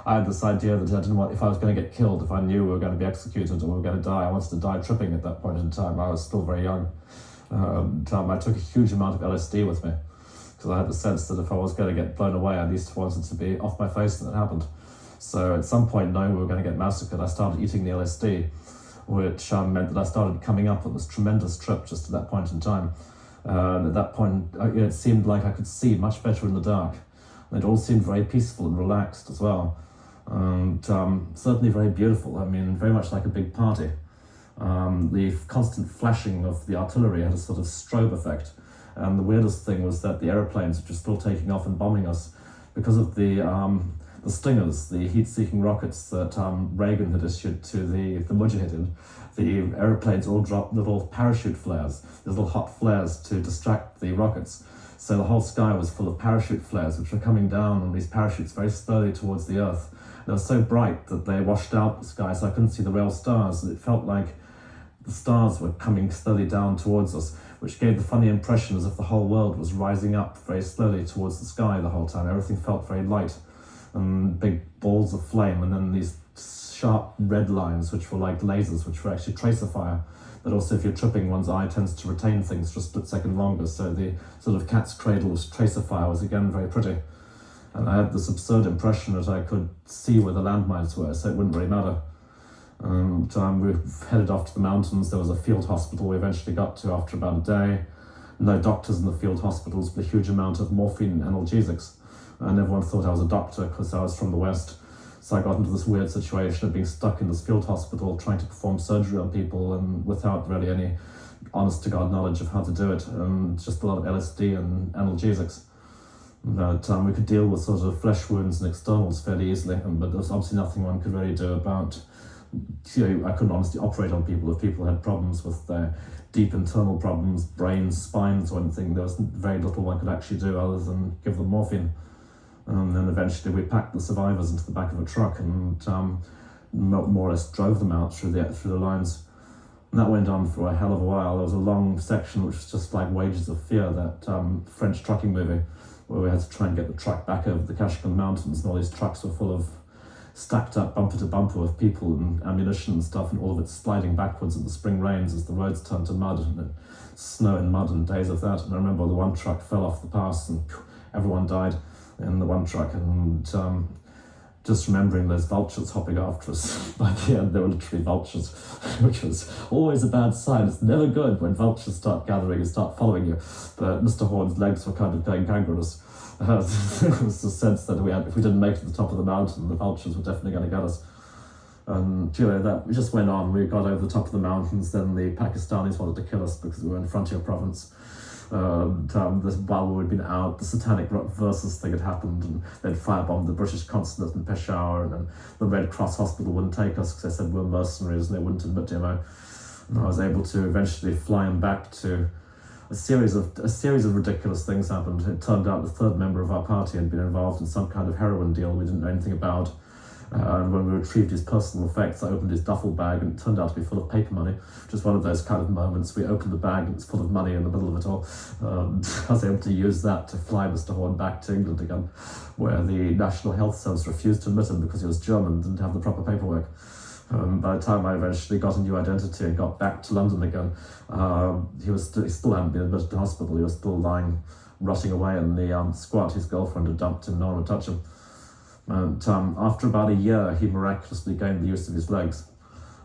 I had this idea that I didn't want, if I was going to get killed, if I knew we were going to be executed or we were going to die, I wanted to die tripping at that point in time. I was still very young. I took a huge amount of LSD with me because I had the sense that if I was going to get blown away, I at least wanted to be off my face, and it happened. So at some point, knowing we were going to get massacred, I started eating the LSD, which meant that I started coming up on this tremendous trip just at that point in time. And at that point, it seemed like I could see much better in the dark. And it all seemed very peaceful and relaxed as well. And certainly very beautiful. I mean, very much like a big party. The constant flashing of the artillery had a sort of strobe effect. And the weirdest thing was that the aeroplanes, which were still taking off and bombing us, because of the Stingers, the heat-seeking rockets that Reagan had issued to the Mujahideen, the aeroplanes all dropped little parachute flares, these little hot flares to distract the rockets. So the whole sky was full of parachute flares, which were coming down on these parachutes very slowly towards the earth. They were so bright that they washed out the sky, so I couldn't see the real stars. It felt like the stars were coming slowly down towards us, which gave the funny impression as if the whole world was rising up very slowly towards the sky the whole time. Everything felt very light and big balls of flame, and then these sharp red lines, which were like lasers, which were actually tracer fire. But also, if you're tripping, one's eye tends to retain things for a split second longer, so the sort of cat's cradle of tracer fire was again very pretty. And I had this absurd impression that I could see where the landmines were, so it wouldn't really matter. And we headed off to the mountains. There was a field hospital we eventually got to after about a day. No doctors in the field hospitals, but a huge amount of morphine and analgesics. And everyone thought I was a doctor because I was from the West. So I got into this weird situation of being stuck in this field hospital trying to perform surgery on people and without really any honest-to-God knowledge of how to do it, and just a lot of LSD and analgesics. But we could deal with sort of flesh wounds and externals fairly easily, but there was obviously nothing one could really do about, I couldn't honestly operate on people if people had problems with their deep internal problems, brains, spines or anything. There was very little one could actually do other than give them morphine. And then eventually we packed the survivors into the back of a truck and more or less drove them out through the lines. And that went on for a hell of a while. There was a long section which was just like Wages of Fear, that French trucking movie, where we had to try and get the truck back over the Kashkan Mountains, and all these trucks were full of stacked up bumper to bumper with people and ammunition and stuff, and all of it sliding backwards in the spring rains as the roads turned to mud, and snow and mud and days of that. And I remember the one truck fell off the pass and everyone died in the one truck, and just remembering those vultures hopping after us. By the end, they were literally vultures, which was always a bad sign. It's never good when vultures start gathering and start following you. But Mr. Horn's legs were kind of going gangrenous. There was the sense that if we didn't make it to the top of the mountain, the vultures were definitely going to get us. And that just went on. We got over the top of the mountains, then the Pakistanis wanted to kill us because we were in frontier province. While we'd been out, the satanic versus thing had happened, and they'd firebombed the British consulate in Peshawar, and then the Red Cross hospital wouldn't take us because they said we're mercenaries and they wouldn't admit DMO. And I was able to eventually fly them back to a series of ridiculous things happened. It turned out the third member of our party had been involved in some kind of heroin deal we didn't know anything about. And when we retrieved his personal effects, I opened his duffel bag and it turned out to be full of paper money. Just one of those kind of moments. We opened the bag and it's full of money in the middle of it all. I was able to use that to fly Mr. Horn back to England again, where the National Health Service refused to admit him because he was German and didn't have the proper paperwork. By the time I eventually got a new identity and got back to London again, he still hadn't been admitted to hospital. He was still lying, rotting away in the squat. His girlfriend had dumped him, no one would touch him. And after about a year, he miraculously gained the use of his legs.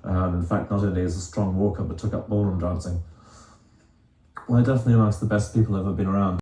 And in fact, not only is a strong walker, but took up ballroom dancing. Well, definitely amongst the best people I've ever been around.